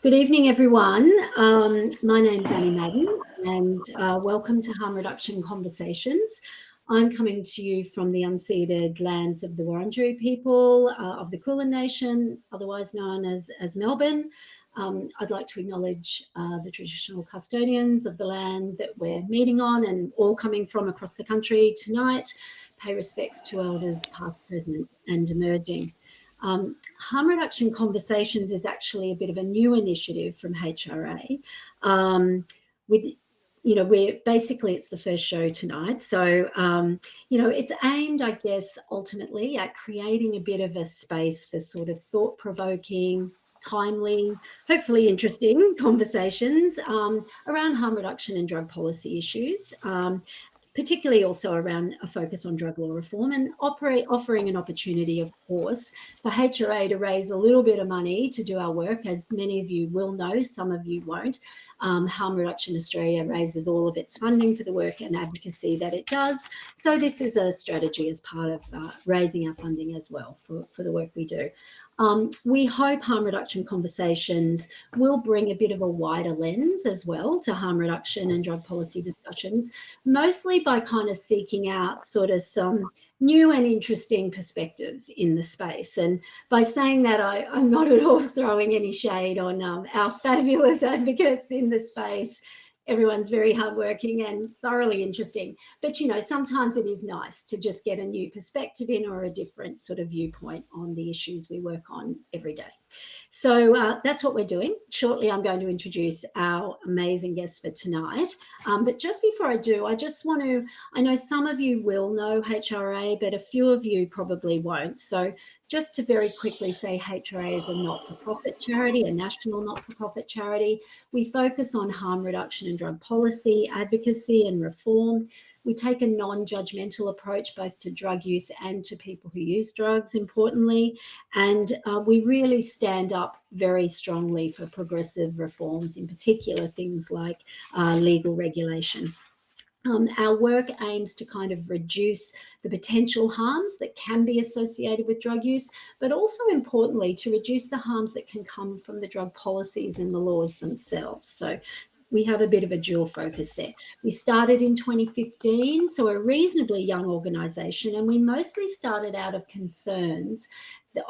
Good evening, everyone. My name's Annie Madden, and welcome to Harm Reduction Conversations. I'm coming to you from the unceded lands of the Wurundjeri people of the Kulin Nation, otherwise known as Melbourne. I'd like to acknowledge the traditional custodians of the land that we're meeting on and all coming from across the country tonight. Pay respects to elders past, present and emerging. Harm Reduction Conversations is actually a bit of a new initiative from HRA. It's the first show tonight. So, it's aimed, I guess, ultimately at creating a bit of a space for sort of thought-provoking, timely, hopefully interesting conversations around harm reduction and drug policy issues. Particularly also around a focus on drug law reform and offering an opportunity, of course, for HRA to raise a little bit of money to do our work. As many of you will know, some of you won't. Harm Reduction Australia raises all of its funding for the work and advocacy that it does. So this is a strategy as part of raising our funding as well for the work we do. We hope Harm Reduction Conversations will bring a bit of a wider lens as well to harm reduction and drug policy discussions, mostly by kind of seeking out sort of some new and interesting perspectives in the space. And by saying that, I'm not at all throwing any shade on our fabulous advocates in the space. Everyone's very hardworking and thoroughly interesting. But, sometimes it is nice to just get a new perspective in or a different sort of viewpoint on the issues we work on every day. So that's what we're doing. Shortly, I'm going to introduce our amazing guest for tonight. But just before I do, I just want to, I know some of you will know HRA, but a few of you probably won't. So just to very quickly say, HRA is a not-for-profit charity, a national not-for-profit charity. We focus on harm reduction and drug policy, advocacy and reform. We take a non-judgmental approach both to drug use and to people who use drugs, importantly. And we really stand up very strongly for progressive reforms, in particular things like legal regulation. Our work aims to kind of reduce the potential harms that can be associated with drug use, but also importantly to reduce the harms that can come from the drug policies and the laws themselves. So we have a bit of a dual focus there. We started in 2015, so a reasonably young organisation, and we mostly started out of concerns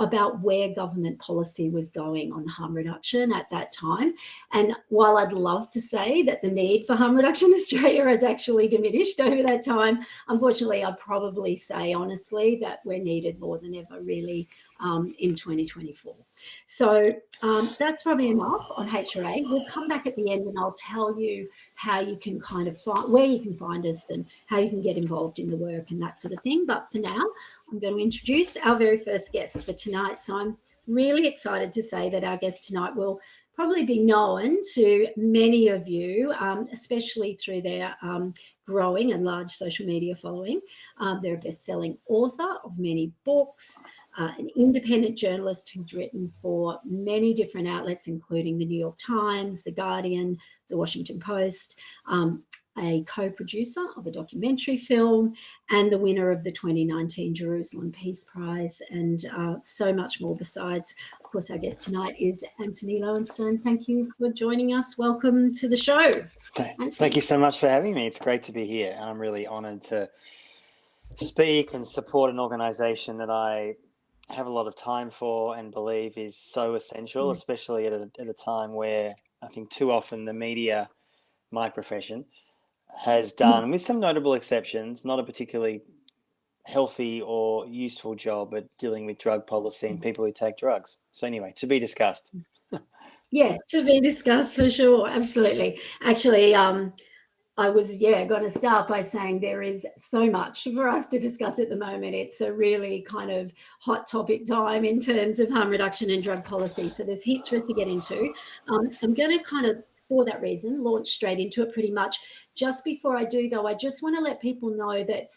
about where government policy was going on harm reduction at that time. And while I'd love to say that the need for harm reduction in Australia has actually diminished over that time, unfortunately, I'd probably say honestly that we're needed more than ever really in 2024. So that's probably enough on HRA. We'll come back at the end and I'll tell you how you can kind of find, where you can find us and how you can get involved in the work and that sort of thing. But for now, I'm going to introduce our very first guest for tonight. So I'm really excited to say that our guest tonight will probably be known to many of you, especially through their growing and large social media following. They're a best-selling author of many books, an independent journalist who's written for many different outlets, including the New York Times, The Guardian, The Washington Post, a co-producer of a documentary film, and the winner of the 2019 Jerusalem Peace Prize, and so much more besides. Of course, our guest tonight is Antony Loewenstein. Thank you for joining us. Welcome to the show. Thank you so much for having me. It's great to be here. I'm really honoured to speak and support an organisation that I have a lot of time for and believe is so essential, especially at a time where I think too often the media, my profession, has done, with some notable exceptions, not a particularly healthy or useful job at dealing with drug policy and people who take drugs. So anyway, to be discussed. Yeah, to be discussed for sure. Absolutely. Actually, I was, going to start by saying there is so much for us to discuss at the moment. It's a really kind of hot topic time in terms of harm reduction and drug policy. So there's heaps for us to get into. I'm going to kind of, for that reason, launch straight into it pretty much. Just before I do, though, I just want to let people know that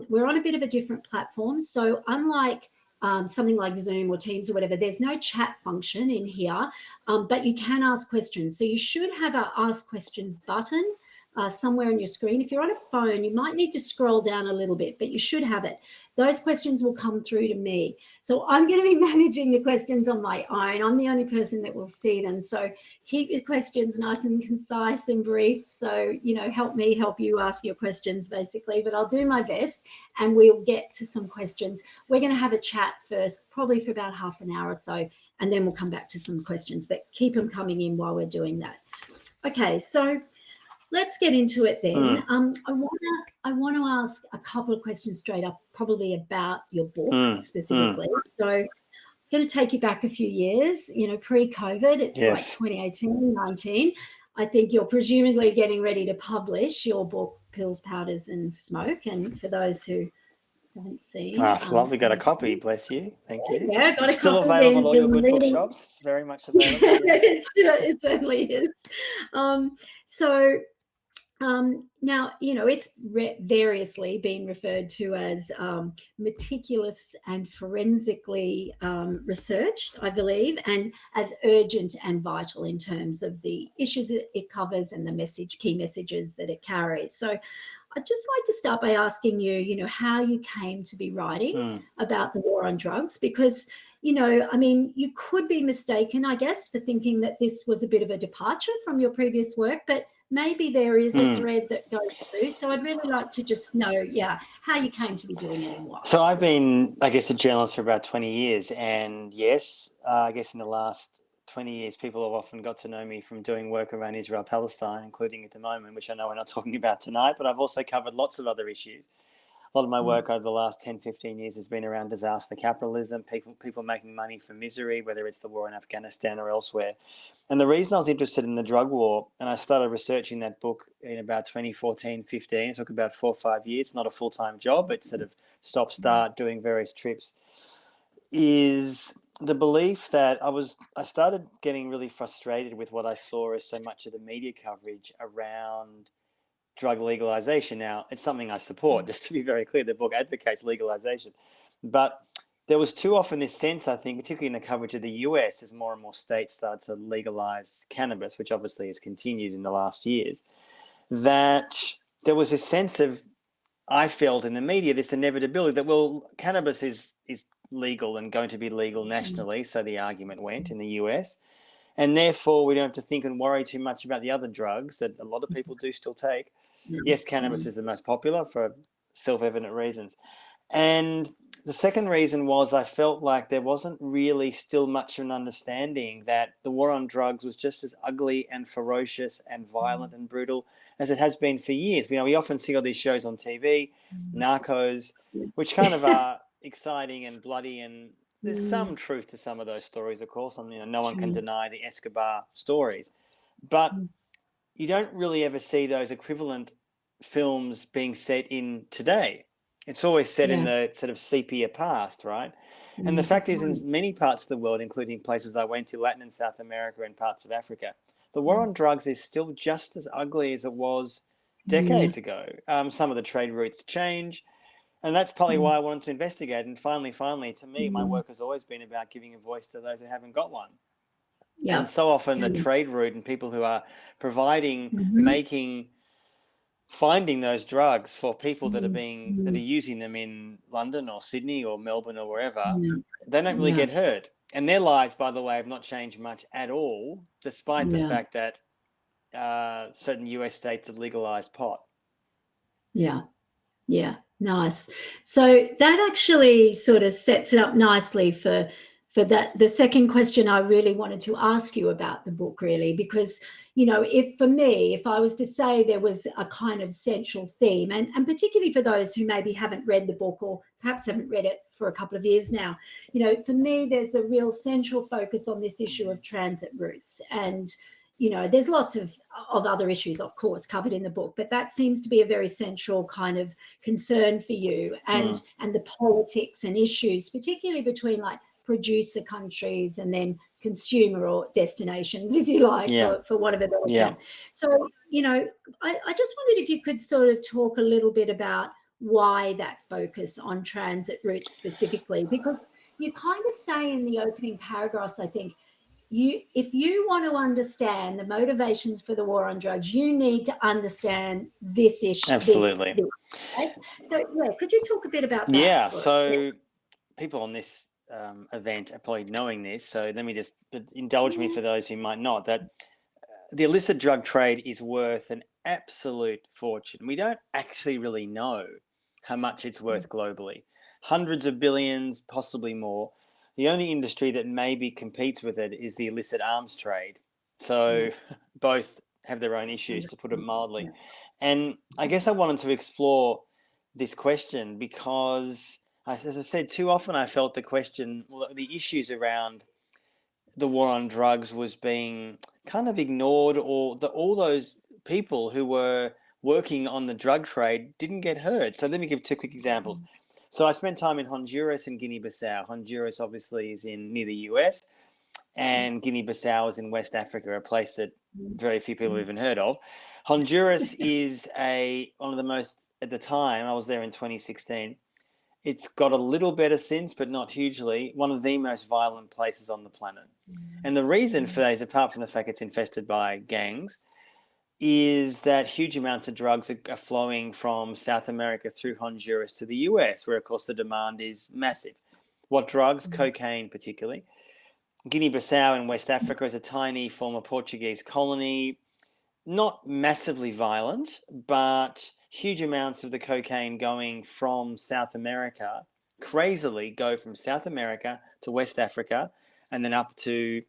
we're on a bit of a different platform. So unlike something like Zoom or Teams or whatever, there's no chat function in here, but you can ask questions. So you should have a Ask Questions button somewhere on your screen. If you're on a phone, you might need to scroll down a little bit, but you should have it. Those questions will come through to me. So I'm going to be managing the questions on my own. I'm the only person that will see them. So keep your questions nice and concise and brief. So, help me help you ask your questions, basically. But I'll do my best, and we'll get to some questions. We're going to have a chat first, probably for about half an hour or so, and then we'll come back to some questions. But keep them coming in while we're doing that. Okay, so let's get into it then. I want to ask a couple of questions straight up, probably about your book specifically. So I'm going to take you back a few years, pre-COVID. It's like 2018, 19. I think you're presumably getting ready to publish your book, Pills, Powders and Smoke. And for those who haven't seen. I'd love to get a copy, bless you. Thank you. Yeah, got a still copy. Available at all your good bookshops. It's very much available. It certainly is. Now, it's variously been referred to as meticulous and forensically researched, I believe, and as urgent and vital in terms of the issues that it covers and the key messages that it carries. So I'd just like to start by asking you, how you came to be writing about the war on drugs, because, you could be mistaken, I guess, for thinking that this was a bit of a departure from your previous work, but maybe there is a thread that goes through. So I'd really like to just know, how you came to be doing it and why. So I've been, I guess, a journalist for about 20 years. And yes, I guess in the last 20 years, people have often got to know me from doing work around Israel, Palestine, including at the moment, which I know we're not talking about tonight, but I've also covered lots of other issues. A lot of my work over the last 10, 15 years has been around disaster capitalism, people making money from misery, whether it's the war in Afghanistan or elsewhere. And the reason I was interested in the drug war, and I started researching that book in about 2014, 15, it took about 4 or 5 years, not a full-time job, but sort of stop-start, doing various trips, is the belief that I started getting really frustrated with what I saw as so much of the media coverage around drug legalization. Now, it's something I support, just to be very clear. The book advocates legalization. But there was too often this sense, I think, particularly in the coverage of the US, as more and more states start to legalize cannabis, which obviously has continued in the last years, that there was this sense of, I felt in the media, this inevitability that, well, cannabis is legal and going to be legal nationally, so the argument went in the US, and therefore we don't have to think and worry too much about the other drugs that a lot of people do still take. Yes, cannabis is the most popular for self-evident reasons. And the second reason was I felt like there wasn't really still much of an understanding that the war on drugs was just as ugly and ferocious and violent and brutal as it has been for years. We often see all these shows on TV, Narcos, which kind of are exciting and bloody, and there's some truth to some of those stories, of course, and no one can deny the Escobar stories. But you don't really ever see those equivalent films being set in today. It's always set in the sort of sepia past, right? And the fact is, in many parts of the world, including places I went to, Latin and South America and parts of Africa, the war on drugs is still just as ugly as it was decades ago. Some of the trade routes change. And that's probably why I wanted to investigate. And finally, to me, my work has always been about giving a voice to those who haven't got one. And so often the trade route and people who are providing, finding those drugs for people that are using them in London or Sydney or Melbourne or wherever, they don't really get heard. And their lives, by the way, have not changed much at all, despite the fact that certain US states have legalized pot. Yeah, nice. So that actually sort of sets it up nicely for that. The second question I really wanted to ask you about the book, really, because, if I was to say there was a kind of central theme, and particularly for those who maybe haven't read the book or perhaps haven't read it for a couple of years now, for me, there's a real central focus on this issue of transit routes. And there's lots of other issues, of course, covered in the book, but that seems to be a very central kind of concern for you, and the politics and issues, particularly between like producer countries and then consumer or destinations, if you like, for want of a better term. So, I just wondered if you could sort of talk a little bit about why that focus on transit routes specifically, because you kind of say in the opening paragraphs, I think, if you want to understand the motivations for the war on drugs, you need to understand this issue. Absolutely. Right? So, yeah, could you talk a bit about that? Yeah. For So us? people on this event are probably knowing this. So let me just indulge me for those who might not, that the illicit drug trade is worth an absolute fortune. We don't actually really know how much it's worth globally. Hundreds of billions, possibly more. The only industry that maybe competes with it is the illicit arms trade. So both have their own issues, to put it mildly. And I guess I wanted to explore this question because, as I said, too often I felt the question, well, the issues around the war on drugs was being kind of ignored, or all those people who were working on the drug trade didn't get heard. So let me give two quick examples. So I spent time in Honduras and Guinea-Bissau. Honduras obviously is near the US, and Guinea-Bissau is in West Africa, a place that very few people have even heard of. Honduras is one of the most, at the time, I was there in 2016, it's got a little better since, but not hugely, one of the most violent places on the planet. And the reason for that is, apart from the fact it's infested by gangs, is that huge amounts of drugs are flowing from South America through Honduras to the US, where, of course, the demand is massive. What drugs? Cocaine, particularly. Guinea-Bissau in West Africa is a tiny former Portuguese colony, not massively violent, but huge amounts of the cocaine going from South America, crazily go from South America to West Africa and then up to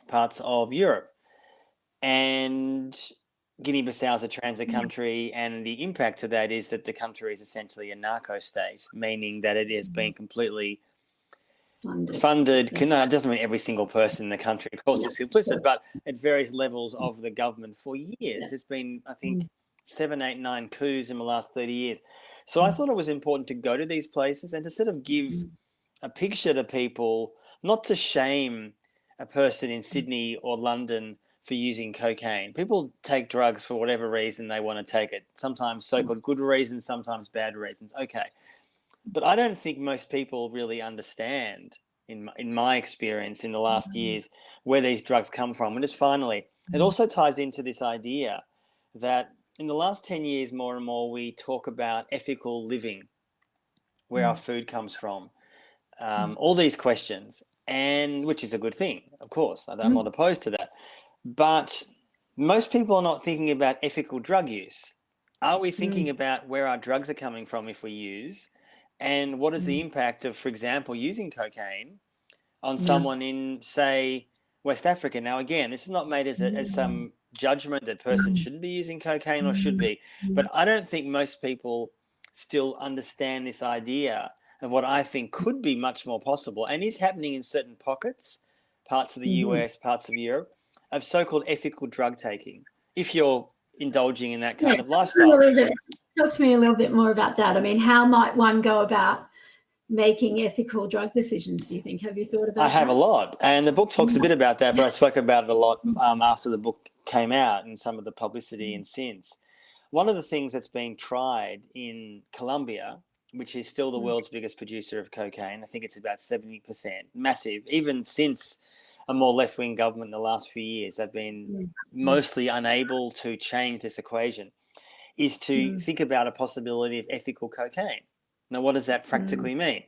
parts of Europe. And Guinea-Bissau is a transit country, and the impact of that is that the country is essentially a narco state, meaning that it has been completely funded. No, it doesn't mean every single person in the country, of course, is complicit, but at various levels of the government for years. It's been, I think, 7, 8, 9 coups in the last 30 years. So I thought it was important to go to these places and to sort of give a picture to people, not to shame a person in Sydney or London for using cocaine. People take drugs for whatever reason they want to take it. Sometimes so-called good reasons, sometimes bad reasons. Okay. But I don't think most people really understand, in my experience in the last years, where these drugs come from. And just finally, it also ties into this idea that in the last 10 years, more and more, we talk about ethical living, where our food comes from, all these questions, and which is a good thing, of course. I'm not opposed to that. But most people are not thinking about ethical drug use. Are we thinking about where our drugs are coming from if we use? And what is the impact of, for example, using cocaine on someone in, say, West Africa? Now, again, this is not made as some judgment that person shouldn't be using cocaine or should be. But I don't think most people still understand this idea of what I think could be much more possible and is happening in certain pockets, parts of the US, parts of Europe, of so-called ethical drug taking, if you're indulging in that kind of lifestyle. Talk to me a little bit more about that. I mean, how might one go about making ethical drug decisions, do you think? Have you thought about that? I have a lot. And the book talks a bit about that, but I spoke about it a lot after the book came out and some of the publicity and since. One of the things that's being tried in Colombia, which is still the world's biggest producer of cocaine, I think it's about 70%, massive, even since a more left-wing government in the last few years, they've been mostly unable to change this equation, is to think about a possibility of ethical cocaine. Now, what does that practically mean?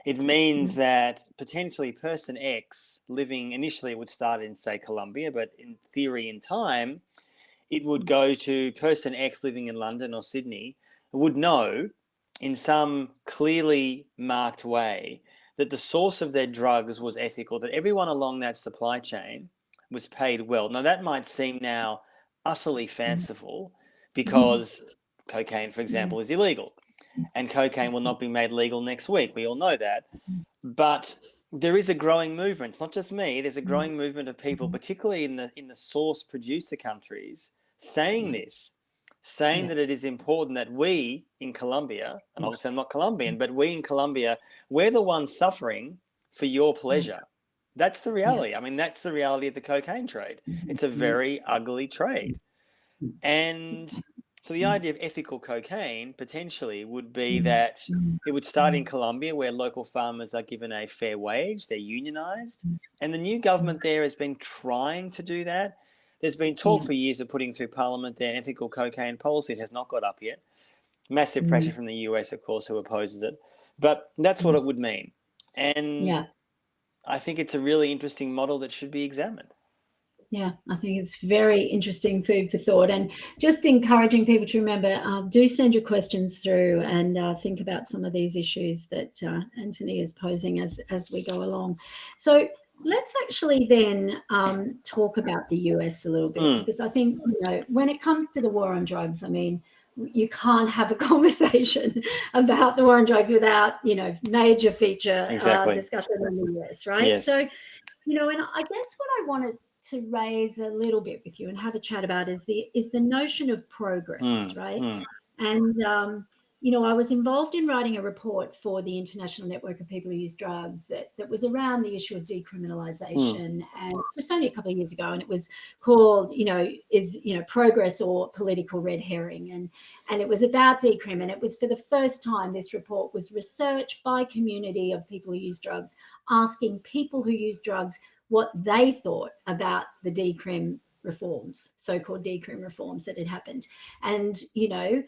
It means that potentially person X living, initially it would start in, say, Colombia, but in theory, in time, it would go to person X living in London or Sydney, would know in some clearly marked way that the source of their drugs was ethical, that everyone along that supply chain was paid well. Now, that might seem now utterly fanciful because cocaine, for example, is illegal, and cocaine will not be made legal next week. We all know that. But there is a growing movement. It's not just me. There's a growing movement of people, particularly in the source producer countries, saying this, saying that it is important that we in Colombia, and obviously I'm not Colombian, but we in Colombia, we're the ones suffering for your pleasure. That's the reality. I mean, that's the reality of the cocaine trade. It's a very ugly trade. And So the idea of ethical cocaine potentially would be Mm. that Mm. it would start in Colombia, where local farmers are given a fair wage, they're unionized, and the new government there has been trying to do that. There's been talk for years of putting through Parliament their ethical cocaine policy. It has not got up yet. Massive pressure from the US, of course, who opposes it. But that's what it would mean. And I think it's a really interesting model that should be examined. Yeah, I think it's very interesting food for thought, and just encouraging people to remember, do send your questions through and think about some of these issues that Antony is posing as we go along. So let's actually then talk about the US a little bit, because I think, when it comes to the war on drugs, I mean, you can't have a conversation about the war on drugs without, major feature discussion in the US, right? Yes. So, and I guess what I wanted to raise a little bit with you and have a chat about is the notion of progress, right? And I was involved in writing a report for the International Network of People Who Use Drugs that was around the issue of decriminalization, and just only a couple of years ago, and it was called, is progress or political red herring, and it was about decrim, and it was for the first time this report was researched by a community of people who use drugs, asking people who use drugs what they thought about the decrim reforms, so-called decrim reforms that had happened. And,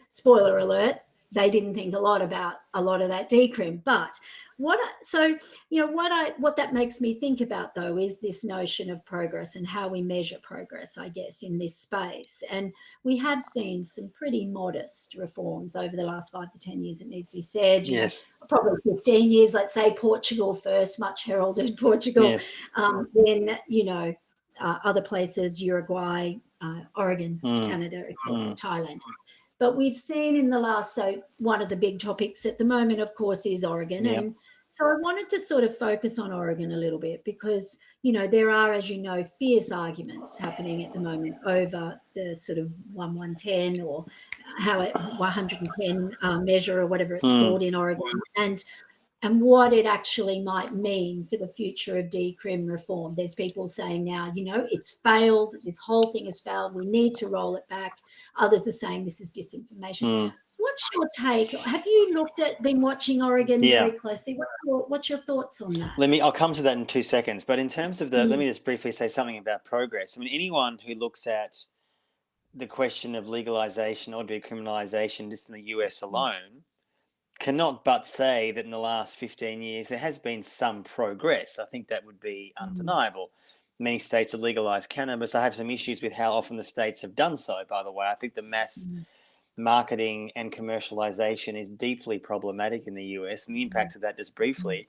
spoiler alert, they didn't think a lot about a lot of that decrim. But what that makes me think about, though, is this notion of progress and how we measure progress, I guess, in this space. And we have seen some pretty modest reforms over the last 5 to 10 years, it needs to be said. Yes. Probably 15 years, let's say Portugal first, much heralded Portugal. Yes. Then, other places, Uruguay, Oregon, Canada, etc., Thailand. But we've seen in the last, so one of the big topics at the moment, of course, is Oregon. Yep. And so I wanted to sort of focus on Oregon a little bit because, there are, as fierce arguments happening at the moment over the sort of 110 or how it 110 measure or whatever it's called in Oregon, and what it actually might mean for the future of decrim reform. There's people saying now, it's failed. This whole thing has failed. We need to roll it back. Others are saying this is disinformation. What's your take? Have you been watching Oregon very closely? What's your thoughts on that? I'll come to that in 2 seconds. But in terms of let me just briefly say something about progress. I mean, anyone who looks at the question of legalization or decriminalization just in the US alone cannot but say that in the last 15 years there has been some progress. I think that would be undeniable. Many states have legalized cannabis. I have some issues with how often the states have done so, by the way. I think the mass marketing and commercialization is deeply problematic in the US, and the impact of that, just briefly,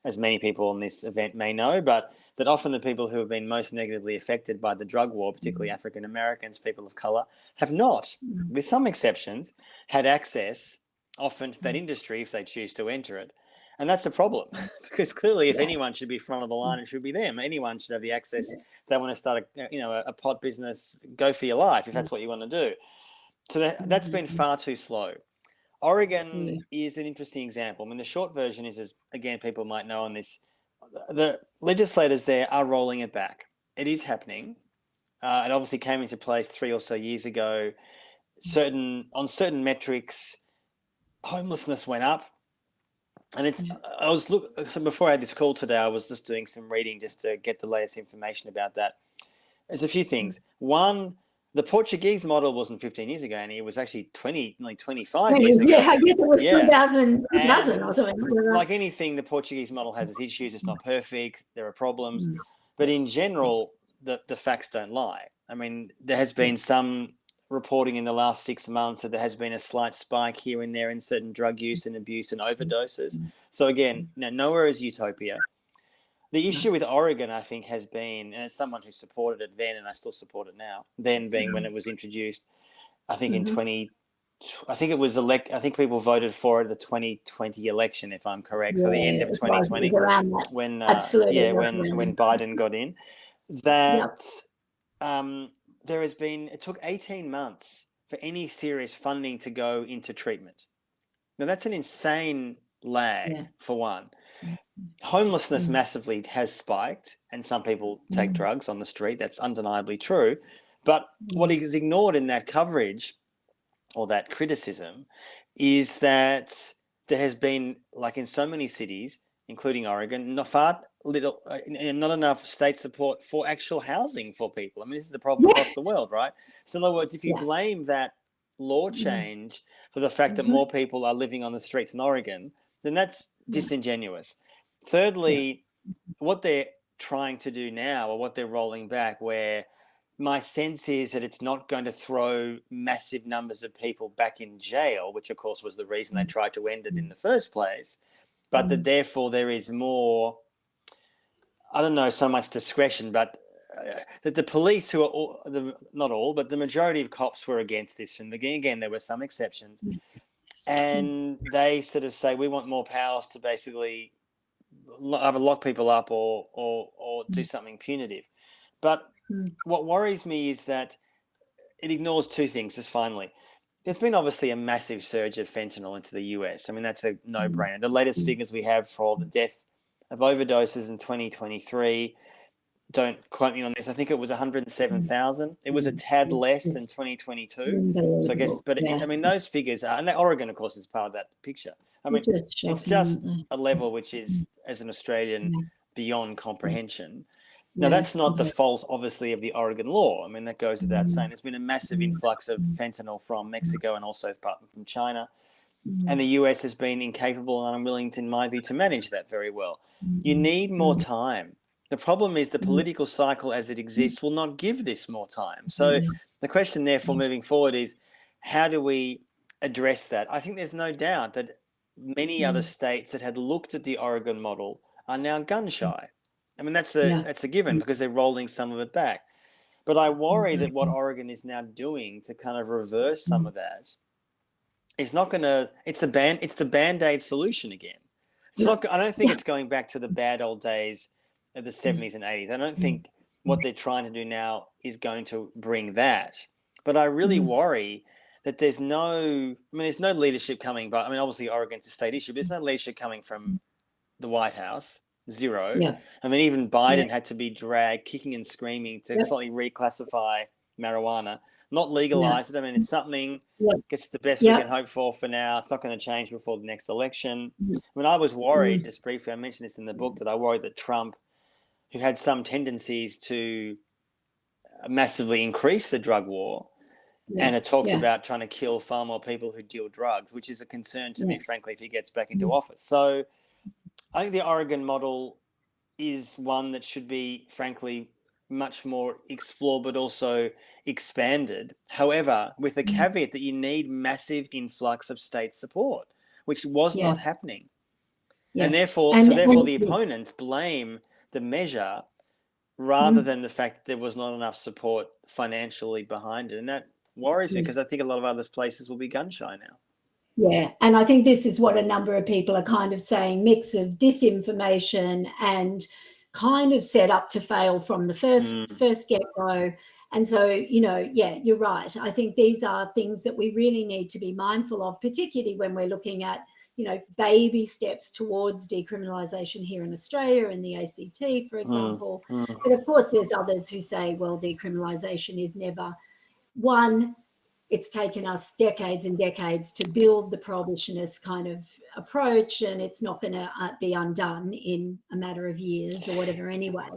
as many people on this event may know, but that often the people who have been most negatively affected by the drug war, particularly African Americans, people of color, have not, with some exceptions, had access often to that industry if they choose to enter it. And that's a problem because clearly if anyone should be front of the line, it should be them. Anyone should have the access. If they want to start a pot business, go for your life if that's what you want to do. So that's been far too slow. Oregon is an interesting example. I mean, the short version is, as again, people might know on this, the legislators there are rolling it back. It is happening. It obviously came into place 3 or so years ago. On certain metrics, homelessness went up. And so before I had this call today, I was just doing some reading just to get the latest information about that. There's a few things. One, the Portuguese model wasn't 15 years ago, and it was actually 25 years ago. Yeah, I guess it was 2000 or something. Like anything, the Portuguese model has its issues. It's not perfect. There are problems. But in general, the facts don't lie. I mean, there has been some reporting in the last 6 months that there has been a slight spike here and there in certain drug use and abuse and overdoses. So again, nowhere is utopia. The issue with Oregon, I think, has been, and as someone who supported it then, and I still support it now, then being when it was introduced, I think I think people voted for it at the 2020 election, if I'm correct. So the end of 2020, when Biden got in, it took 18 months for any serious funding to go into treatment. Now that's an insane lag for one. Homelessness massively has spiked, and some people take drugs on the street. That's undeniably true. But what is ignored in that coverage or that criticism is that there has been, like in so many cities, including Oregon, not enough state support for actual housing for people. I mean, this is the problem Yeah. across the world, right? So in other words, if you Yes. blame that law change for the fact that more people are living on the streets in Oregon, then that's disingenuous. Thirdly, what they're trying to do now, or what they're rolling back, where my sense is that it's not going to throw massive numbers of people back in jail, which of course was the reason they tried to end it in the first place, but that therefore there is more, I don't know, so much discretion, but that the police, who are not all, but the majority of cops were against this. And again, there were some exceptions. And they sort of say, we want more powers to basically either lock people up or do something punitive. But what worries me is that it ignores two things, just finally. There's been obviously a massive surge of fentanyl into the US. I mean, that's a no-brainer. The latest figures we have for the death of overdoses in 2023, don't quote me on this, I think it was 107,000. It was a tad less than 2022. So I guess, but I mean, those figures are, and Oregon, of course, is part of that picture. I mean, it's just a level which is, as an Australian, beyond comprehension. Now, that's not the fault, obviously, of the Oregon law. I mean, that goes without saying. There's been a massive influx of fentanyl from Mexico and also from China. And the US has been incapable and unwilling, in my view, to manage that very well. You need more time. The problem is the political cycle as it exists will not give this more time. So the question, therefore, moving forward is, how do we address that? I think there's no doubt that many other states that had looked at the Oregon model are now gun shy. I mean, that's a given, because they're rolling some of it back. But I worry that what Oregon is now doing to kind of reverse some of that is not going to, it's the Band-Aid solution again. It's not, I don't think it's going back to the bad old days of the 70s and 80s. I don't think what they're trying to do now is going to bring that. But I really worry that there's no leadership coming, but I mean, obviously Oregon's a state issue, but there's no leadership coming from the White House. Zero. I mean, even Biden had to be dragged kicking and screaming to slightly reclassify marijuana, not legalize it. I mean, it's something, I guess it's the best we can hope for now. It's not going to change before the next election. I mean, I was worried, just briefly, I mentioned this in the book, that I worried that Trump, who had some tendencies to massively increase the drug war, and it talks about trying to kill far more people who deal drugs, which is a concern to me, frankly, if he gets back into office. So I think the Oregon model is one that should be, frankly, much more explored, but also expanded. However, with the caveat that you need massive influx of state support, which was not happening. And therefore the opponents blame the measure rather than the fact that there was not enough support financially behind it. And that worries me, because I think a lot of other places will be gun shy now. Yeah, and I think this is what a number of people are kind of saying, mix of disinformation and kind of set up to fail from the first get-go. And so, you're right. I think these are things that we really need to be mindful of, particularly when we're looking at, baby steps towards decriminalisation here in Australia and the ACT, for example. But of course, there's others who say, well, decriminalisation is never one. It's taken us decades and decades to build the prohibitionist kind of approach, and it's not going to be undone in a matter of years or whatever anyway.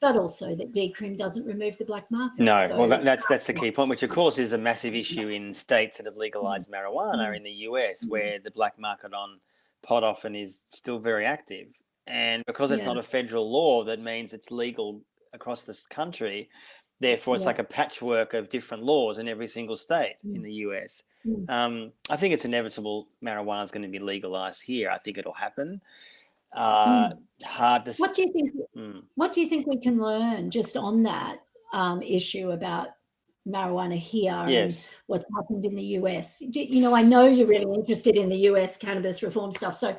But also that decrim doesn't remove the black market. No, so, well, that's the key point, which of course is a massive issue in states that have legalized marijuana in the US, where the black market on pot often is still very active. And because it's not a federal law, that means it's legal across this country. Therefore, it's like a patchwork of different laws in every single state in the US. I think it's inevitable marijuana is going to be legalized here. I think it'll happen. Hard to. What do you think? What do you think we can learn just on that issue about marijuana here and what's happened in the US? I know you're really interested in the US cannabis reform stuff, so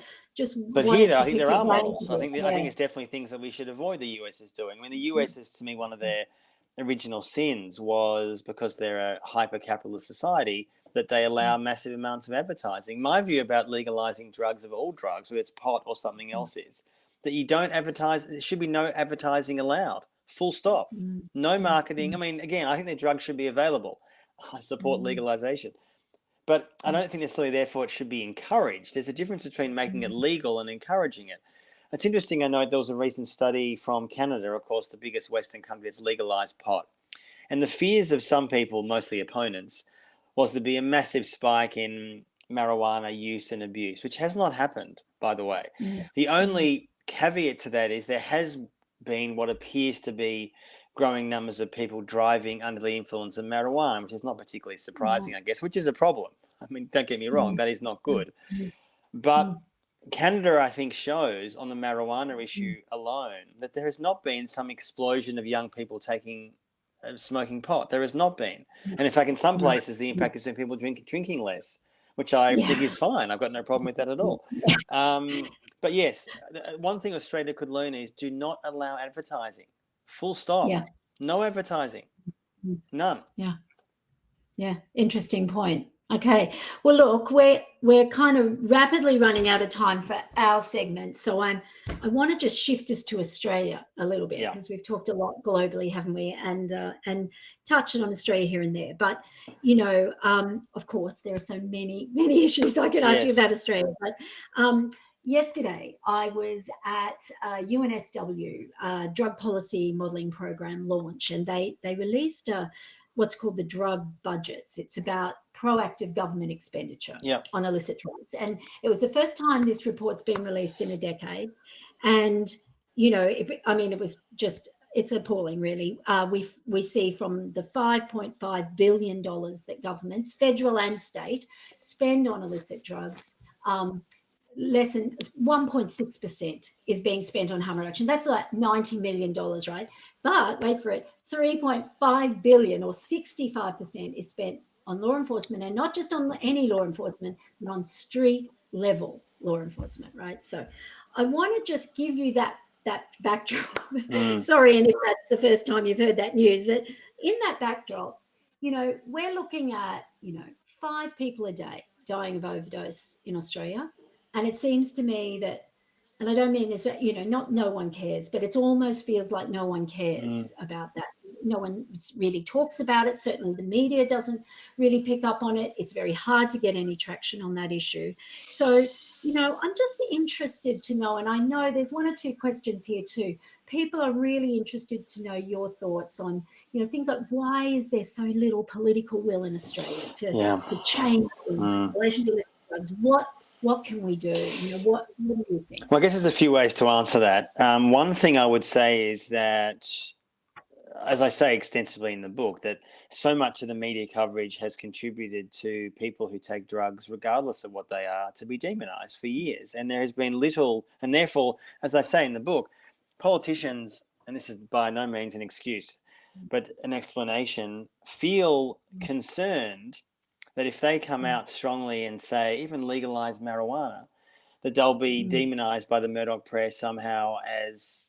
but here, I think there are models. I think it's definitely things that we should avoid. The US is doing. I mean, the US is, to me, one of their original sins was, because they're a hyper-capitalist society, that they allow massive amounts of advertising. My view about legalizing drugs, of all drugs, whether it's pot or something else, is that you don't advertise. There should be no advertising allowed. Full stop. No marketing. I mean, again, I think the drugs should be available. I support legalization. But I don't think necessarily, therefore, it should be encouraged. There's a difference between making it legal and encouraging it. It's interesting. I know there was a recent study from Canada, of course, the biggest Western country that's legalized pot. And the fears of some people, mostly opponents, was to be a massive spike in marijuana use and abuse, which has not happened, by the way. The only caveat to that is there has been what appears to be growing numbers of people driving under the influence of marijuana, which is not particularly surprising, I guess, which is a problem. I mean, don't get me wrong, that is not good. But Canada, I think, shows on the marijuana issue alone that there has not been some explosion of young people smoking pot. There has not been. And in fact, in some places, the impact has been people drinking less, which I think is fine. I've got no problem with that at all. But yes, one thing Australia could learn is do not allow advertising. Full stop. Yeah. No advertising. None. Yeah. Interesting point. Okay. Well, look, we're kind of rapidly running out of time for our segment. So I want to just shift us to Australia a little bit, because we've talked a lot globally, haven't we? And touched on Australia here and there. But, of course, there are so many issues I could ask you about Australia. But yesterday, I was at UNSW drug policy modelling program launch, and they released what's called the drug budgets. It's about proactive government expenditure on illicit drugs. And it was the first time this report's been released in a decade. And, it was just, it's appalling, really. We see from the $5.5 billion that governments, federal and state, spend on illicit drugs, less than 1.6% is being spent on harm reduction. That's like $90 million, right? But wait for it, 3.5 billion or 65% is spent on law enforcement, and not just on any law enforcement, but on street level law enforcement, right? So I want to just give you that backdrop. Sorry, and if that's the first time you've heard that news, but in that backdrop, we're looking at, 5 people a day dying of overdose in Australia. And it seems to me that, and I don't mean this, not no one cares, but it almost feels like no one cares about that. No one really talks about it. Certainly the media doesn't really pick up on it. It's very hard to get any traction on that issue. So, I'm just interested to know, and I know there's 1 or 2 questions here too. People are really interested to know your thoughts on, things like, why is there so little political will in Australia to change in relation to illicit drugs? What can we do? What do you think? Well, I guess there's a few ways to answer that. One thing I would say is that, as I say extensively in the book, that so much of the media coverage has contributed to people who take drugs, regardless of what they are, to be demonized for years. And there has been little, and therefore, as I say in the book, politicians, and this is by no means an excuse, but an explanation, feel concerned that if they come out strongly and say, even legalize marijuana, that they'll be demonized by the Murdoch press somehow as,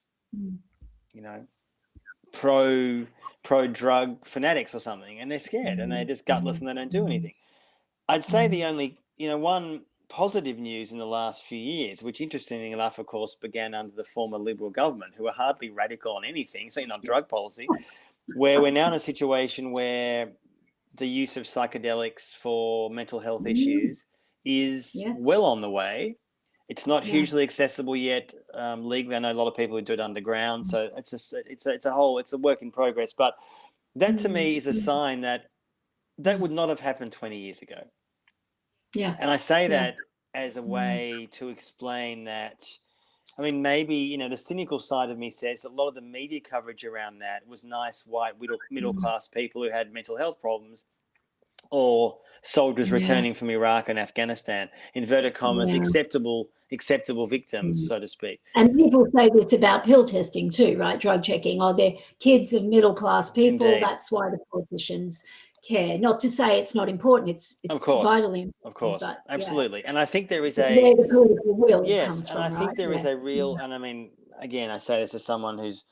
pro-drug fanatics or something, and they're scared and they're just gutless and they don't do anything. I'd say the only, one positive news in the last few years, which interestingly enough, of course, began under the former Liberal government, who were hardly radical on anything, certainly not drug policy, where we're now in a situation where the use of psychedelics for mental health issues is well on the way. It's not hugely accessible yet legally. I know a lot of people who do it underground, so it's a work in progress. But that to me is a sign that would not have happened 20 years ago. Yeah, and I say that as a way to explain that. I mean, maybe, the cynical side of me says that a lot of the media coverage around that was nice, white, middle-class people who had mental health problems, or soldiers returning from Iraq and Afghanistan, inverted commas, acceptable victims, so to speak. And people say this about pill testing too, right? Drug checking. Oh, they're kids of middle-class people. Indeed. That's why the politicians care. Not to say it's not important. It's of course, vitally important. Of course, but, absolutely. And I think there is where the political will comes from, and I think there is a real, and I mean, again, I say this as someone who's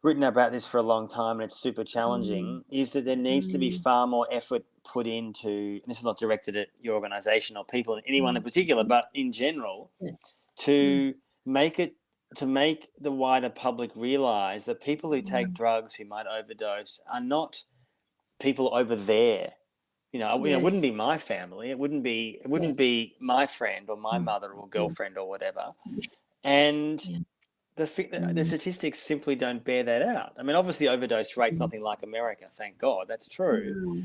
written about this for a long time and it's super challenging, is that there needs to be far more effort put into, and this is not directed at your organization or people, anyone in particular, but in general, to make the wider public realize that people who take drugs who might overdose are not people over there It wouldn't Yes. be my family. It wouldn't be my friend or my mother or Yeah. girlfriend or whatever. And Yeah. the statistics simply don't bear that out. I mean, obviously, overdose rate's nothing like America, thank God. That's true.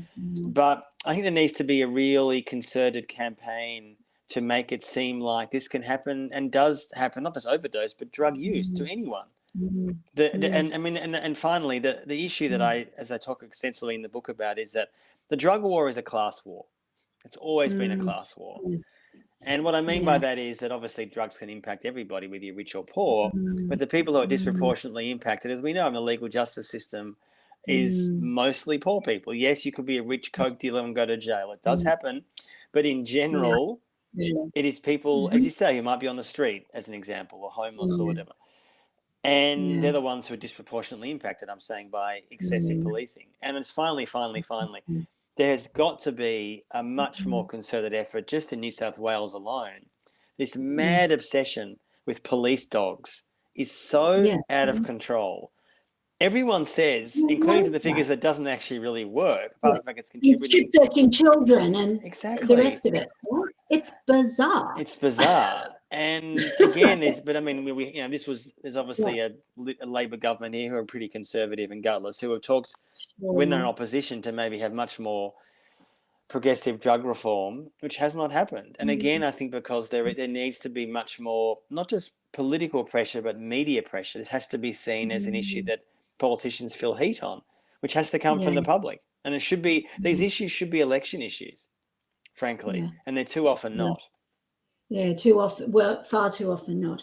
But I think there needs to be a really concerted campaign to make it seem like this can happen and does happen, not just overdose, but drug use to anyone. And finally, the issue that as I talk extensively in the book about, is that the drug war is a class war. It's always been a class war. And what I mean by that is that obviously drugs can impact everybody, whether you're rich or poor, but the people who are disproportionately impacted, as we know in the legal justice system, is mostly poor people. Yes, you could be a rich coke dealer and go to jail. It does happen. But in general, it is people, as you say, who might be on the street, as an example, or homeless or whatever. And they're the ones who are disproportionately impacted, I'm saying, by excessive policing. And it's finally, there's got to be a much more concerted effort, just in New South Wales alone. This mad obsession with police dogs is so out of control. Everyone says, including to the figures, that doesn't actually really work, apart from the fact it's contributing. Strip searching children and Exactly. the rest of it. It's bizarre. It's bizarre. And again, there's obviously a Labor government here who are pretty conservative and gutless, who have talked when they're in opposition to maybe have much more progressive drug reform, which has not happened. And again, I think because there needs to be much more, not just political pressure, but media pressure. This has to be seen as an issue that politicians feel heat on, which has to come from the public. And it should be, these issues should be election issues, frankly, and they're too often not. Yeah, too often. Well, far too often not.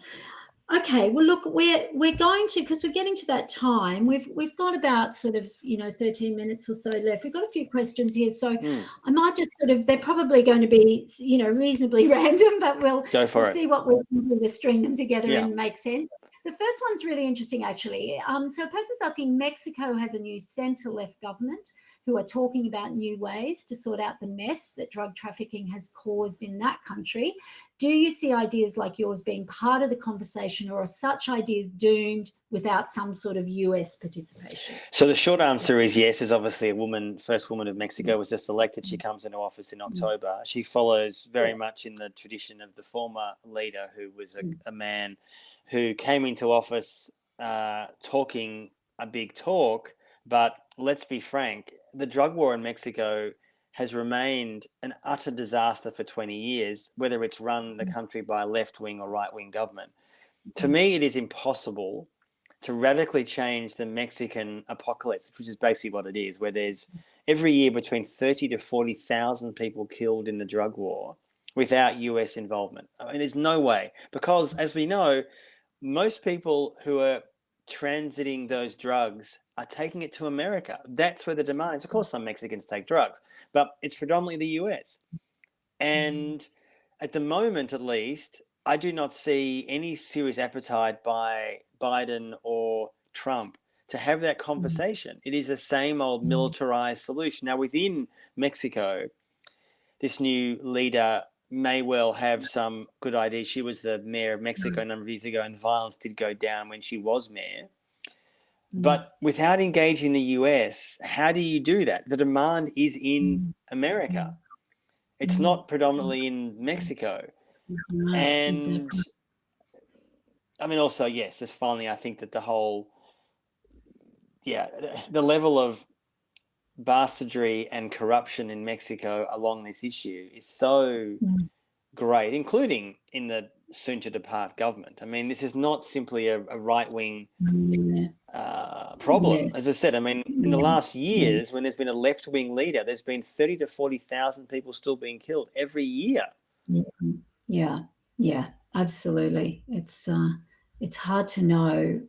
Okay, well, look, we're going to, because we're getting to that time. We've got about sort of 13 minutes or so left. We've got a few questions here, so I might just they're probably going to be reasonably random, but we'll see what we can do to string them together and make sense. The first one's really interesting, actually. So a person's asking, Mexico has a new centre-left government who are talking about new ways to sort out the mess that drug trafficking has caused in that country. Do you see ideas like yours being part of the conversation, or are such ideas doomed without some sort of US participation? So the short answer is yes. Is obviously first woman of Mexico was just elected. She comes into office in October. She follows very much in the tradition of the former leader, who was a man who came into office talking a big talk. But let's be frank, the drug war in Mexico has remained an utter disaster for 20 years, whether it's run the country by a left-wing or right-wing government. To me, it is impossible to radically change the Mexican apocalypse, which is basically what it is, where there's every year between 30 to 40,000 people killed in the drug war without US involvement. I mean, there's no way, because as we know, most people who are transiting those drugs are taking it to America. That's where the demand is. Of course, some Mexicans take drugs, but it's predominantly the US. And at the moment, at least, I do not see any serious appetite by Biden or Trump to have that conversation. It is the same old militarized solution. Now, within Mexico, this new leader may well have some good ideas. She was the mayor of Mexico a number of years ago, and violence did go down when she was mayor. But without engaging the US, how do you do that? The demand is in America. It's not predominantly in Mexico. And I mean, also, yes, just finally, I think that the level of bastardry and corruption in Mexico along this issue is so great, including in the soon-to-depart government. I mean, this is not simply a right-wing problem. As I said, I mean, in the last years, when there's been a left-wing leader, there's been 30 to 40,000 people still being killed every year. Yeah, absolutely. It's hard to know,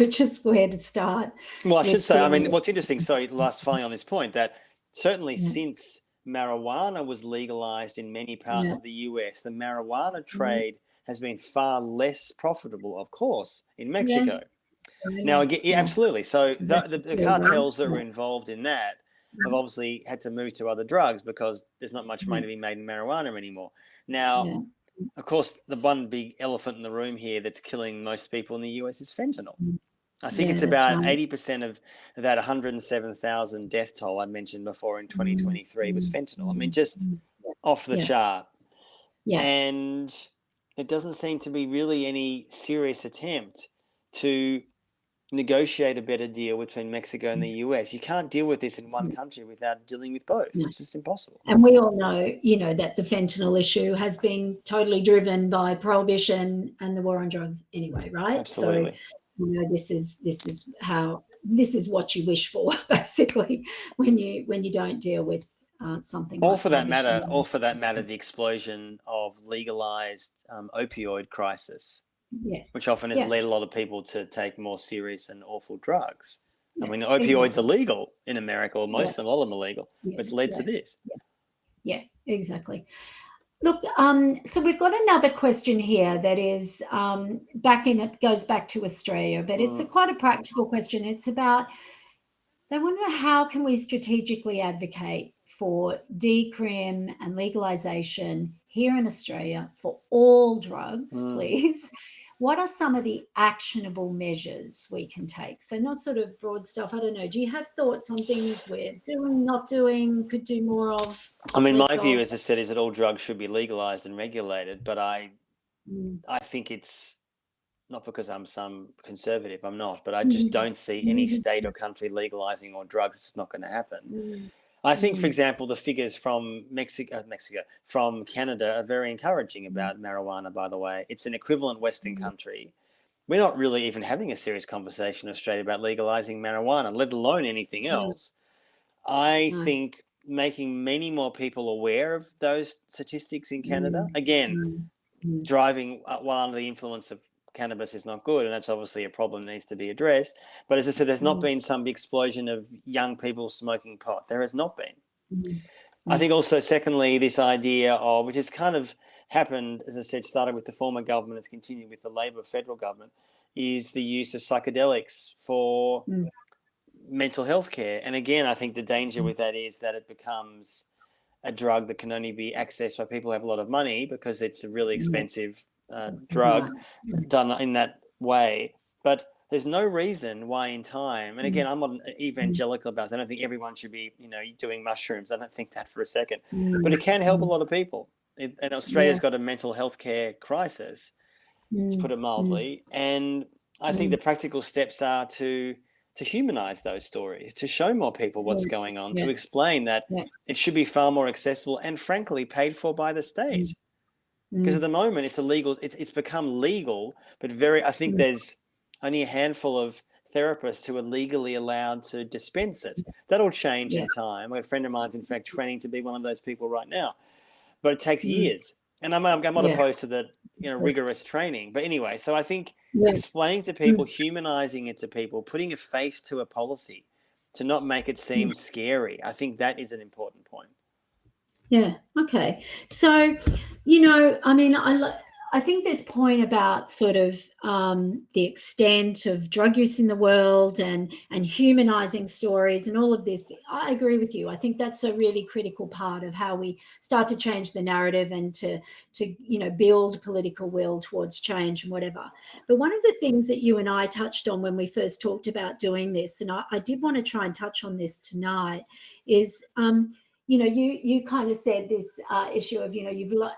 just where to start. Well, I should say, I mean, what's interesting, finally on this point, that certainly since marijuana was legalized in many parts of the US, the marijuana trade has been far less profitable, of course, in Mexico. Now, again, absolutely. So the cartels that were involved in that have obviously had to move to other drugs because there's not much money to be made in marijuana anymore. Now, of course, the one big elephant in the room here that's killing most people in the US is fentanyl. I think it's that's about right. 80% of that 107,000 death toll I mentioned before in 2023 was fentanyl. I mean, just off the Yeah. chart. Yeah. And there doesn't seem to be really any serious attempt to negotiate a better deal between Mexico and the US. You can't deal with this in one country without dealing with both. No. It's just impossible. And we all know, that the fentanyl issue has been totally driven by prohibition and the war on drugs anyway, right? Absolutely. So, this is what you wish for, basically, when you don't deal with something Or like for that prohibition. matter, the explosion of legalized opioid crisis, Yeah. which often has Yeah. led a lot of people to take more serious and awful drugs. Yeah, I mean, opioids are legal in America, or Yeah. a lot of them are legal, Yeah. but it's led to this. Yeah, exactly. Look, so we've got another question here that is it goes back to Australia, but it's quite a practical question. It's about, they want to know, how can we strategically advocate for decrim and legalization here in Australia for all drugs, please? What are some of the actionable measures we can take? So not sort of broad stuff. I don't know. Do you have thoughts on things we're doing, not doing, could do more of? I mean, my less view, of? as I said, is that all drugs should be legalized and regulated, but I think it's not because I'm some conservative, I'm not, but I just don't see any state or country legalizing all drugs. It's not going to happen. I think, for example, the figures from from Canada are very encouraging about marijuana, by the way. It's an equivalent Western country. We're not really even having a serious conversation in Australia about legalizing marijuana, let alone anything else. I think making many more people aware of those statistics in Canada, again, driving while under the influence of cannabis is not good, and that's obviously a problem that needs to be addressed. But as I said, there's not been some explosion of young people smoking pot. There has not been. I think also, secondly, this idea of, which has kind of happened, as I said, started with the former government, it's continued with the Labor federal government, is the use of psychedelics for mental health care. And again, I think the danger with that is that it becomes a drug that can only be accessed by people who have a lot of money, because it's a really expensive drug done in that way. But there's no reason why in time, and again, I'm not evangelical about it. I don't think everyone should be, doing mushrooms. I don't think that for a second. But it can help a lot of people. And Australia's got a mental health care crisis, to put it mildly. And I think the practical steps are to humanize those stories, to show more people what's going on, to explain that it should be far more accessible and, frankly, paid for by the state. Because at the moment it's illegal. It's become legal, but I think there's only a handful of therapists who are legally allowed to dispense it. That'll change in time. A friend of mine's, in fact, training to be one of those people right now. But it takes years. And I'm not opposed to the rigorous training. But anyway, so I think explaining to people, humanizing it to people, putting a face to a policy, to not make it seem scary, I think that is an important point. Yeah. Okay. So, I mean, I think this point about sort of the extent of drug use in the world and humanizing stories and all of this, I agree with you. I think that's a really critical part of how we start to change the narrative and to build political will towards change and whatever. But one of the things that you and I touched on when we first talked about doing this, and I did want to try and touch on this tonight, is you kind of said this issue of,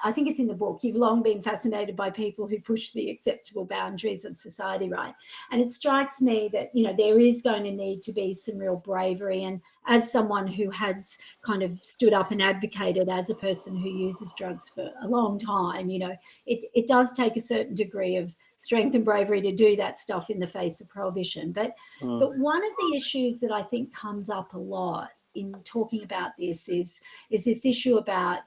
I think it's in the book, you've long been fascinated by people who push the acceptable boundaries of society, right? And it strikes me that, there is going to need to be some real bravery. And as someone who has kind of stood up and advocated as a person who uses drugs for a long time, it does take a certain degree of strength and bravery to do that stuff in the face of prohibition. But one of the issues that I think comes up a lot in talking about this is this issue about,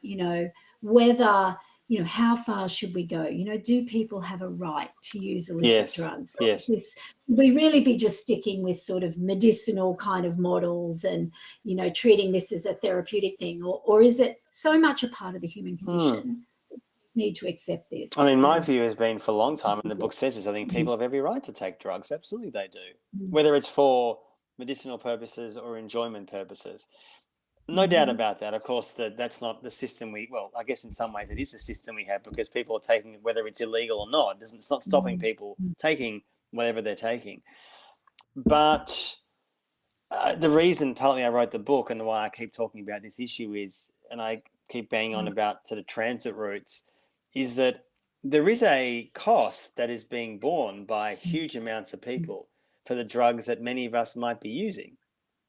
whether, how far should we go? Do people have a right to use illicit drugs? Yes. Should we really be just sticking with sort of medicinal kind of models and, treating this as a therapeutic thing? Or is it so much a part of the human condition that we need to accept this? I mean, my view has been for a long time, and the book says this, I think people have every right to take drugs. Absolutely they do. Whether it's for medicinal purposes or enjoyment purposes. No doubt about that. Of course, that's not the system I guess in some ways it is the system we have, because people are taking it whether it's illegal or not. It's not stopping people taking whatever they're taking. But the reason partly I wrote the book and why I keep talking about this issue is, and I keep banging on about sort of transit routes, is that there is a cost that is being borne by huge amounts of people for the drugs that many of us might be using.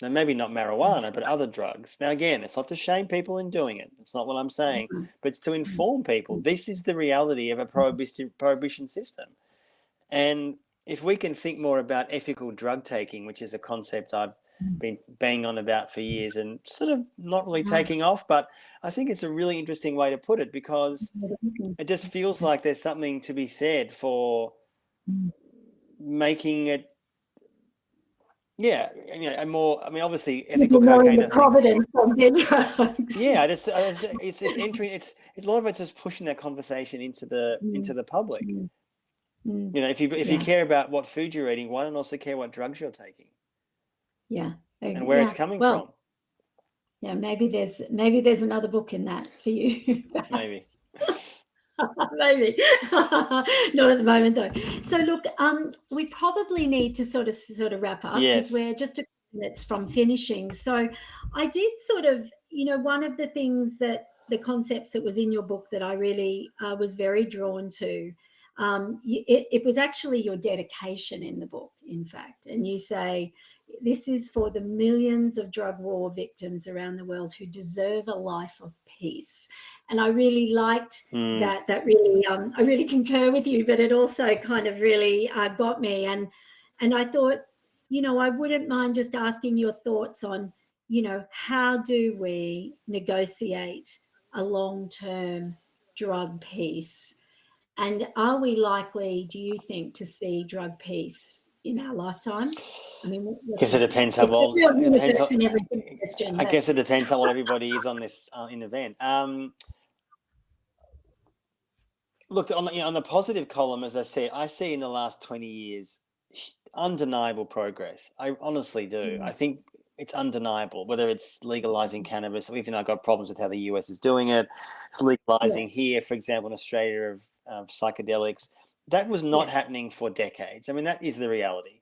Now, maybe not marijuana, but other drugs. Now, again, it's not to shame people in doing it. It's not what I'm saying, but it's to inform people. This is the reality of a prohibition system. And if we can think more about ethical drug taking, which is a concept I've been banging on about for years and sort of not really taking off, but I think it's a really interesting way to put it, because it just feels like there's something to be said for making it, a more, I mean, obviously ethical cocaine doesn't. Providence of their drugs. Yeah, it's entering. It's a lot of it's just pushing that conversation into the public. If you care about what food you're eating, why don't also care what drugs you're taking? Yeah, and where it's coming from. Yeah, maybe there's another book in that for you. Maybe. Maybe not at the moment though. So look, we probably need to sort of wrap up, because we're just a few minutes from finishing. So I did sort of, one of the things that the concepts that was in your book that I really was very drawn to, it was actually your dedication in the book, in fact. And you say, this is for the millions of drug war victims around the world who deserve a life of peace. And I really liked that. That really, I really concur with you, but it also kind of really got me. And I thought, I wouldn't mind just asking your thoughts on, how do we negotiate a long-term drug peace? And are we likely, do you think, to see drug peace in our lifetime? I mean, I guess it depends how well. I guess it depends how well everybody is on this in the event. Look, on the positive column, as I said, I see in the last 20 years undeniable progress. I honestly do. I think it's undeniable, whether it's legalizing cannabis, even though I've got problems with how the US is doing it. It's legalizing here, for example, in Australia, of psychedelics. That was not happening for decades. I mean, that is the reality.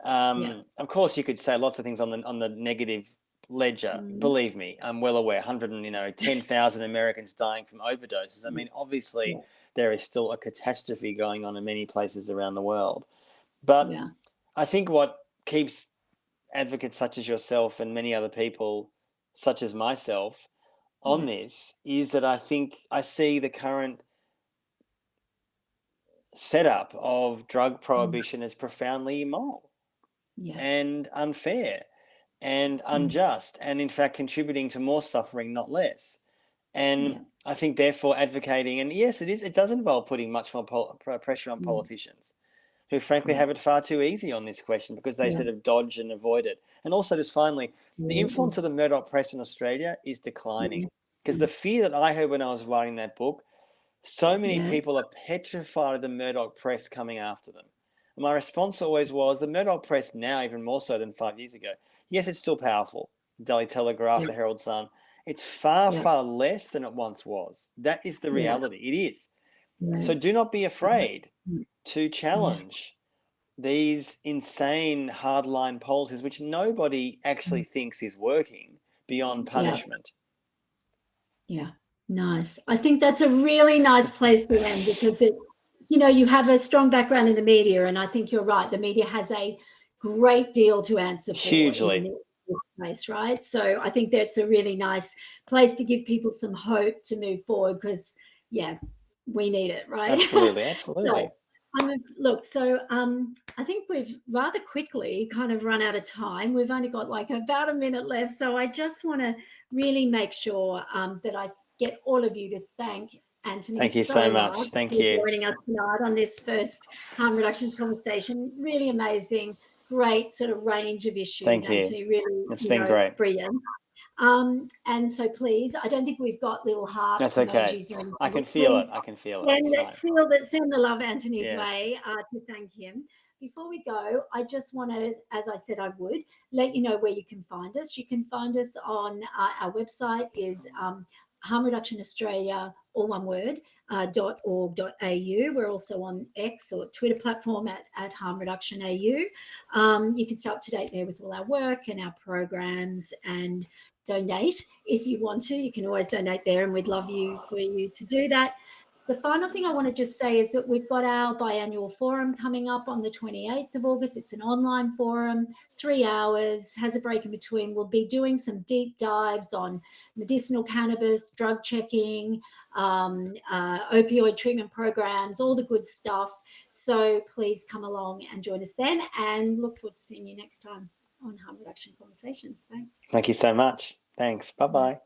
Of course, you could say lots of things on the negative ledger. Believe me, I'm well aware. 10,000 Americans dying from overdoses. I mean, obviously, there is still a catastrophe going on in many places around the world. But I think what keeps advocates such as yourself and many other people, such as myself, on this is that I think I see the current setup of drug prohibition as profoundly immoral and unfair and unjust, and in fact contributing to more suffering, not less. And I think therefore advocating, and yes, it does involve putting much more pressure on politicians, who frankly have it far too easy on this question, because they sort of dodge and avoid it. And also, just finally, the influence of the Murdoch press in Australia is declining, because the fear that I heard when I was writing that book, so many people are petrified of the Murdoch press coming after them. And my response always was, the Murdoch press now, even more so than 5 years ago, yes, it's still powerful. Daily Telegraph, the Herald Sun, it's far, far less than it once was. That is the reality. It is. So do not be afraid to challenge these insane hardline policies, which nobody actually thinks is working beyond punishment. Yeah, nice. I think that's a really nice place to end, because you have a strong background in the media, and I think you're right. The media has a great deal to answer for. Hugely. Place, right? So I think that's a really nice place to give people some hope to move forward, because we need it, right? Absolutely. So I think we've rather quickly kind of run out of time. We've only got like about a minute left, so I just want to really make sure that I get all of you to thank Antony. Thank you so much. Thank you for joining us tonight on this first harm reductions conversation. Really amazing, great sort of range of issues. Thank you. Antony, really, it's been great. Brilliant. And so please, I don't think we've got little hearts. That's okay. Emojis or anything. I can feel it. Send the love Antony's way to thank him. Before we go, I just want to, as I said I would, let you know where you can find us. You can find us on our website is Harm Reduction Australia, all one word, .org.au. We're also on X or Twitter platform at Harm Reduction AU. You can stay up to date there with all our work and our programs, and donate if you want to. You can always donate there, and we'd love for you to do that. The final thing I want to just say is that we've got our biannual forum coming up on the 28th of August. It's an online forum, 3 hours, has a break in between. We'll be doing some deep dives on medicinal cannabis, drug checking, opioid treatment programs, all the good stuff. So please come along and join us then, and look forward to seeing you next time on Harm Reduction Conversations. Thanks. Thank you so much. Thanks. Bye-bye.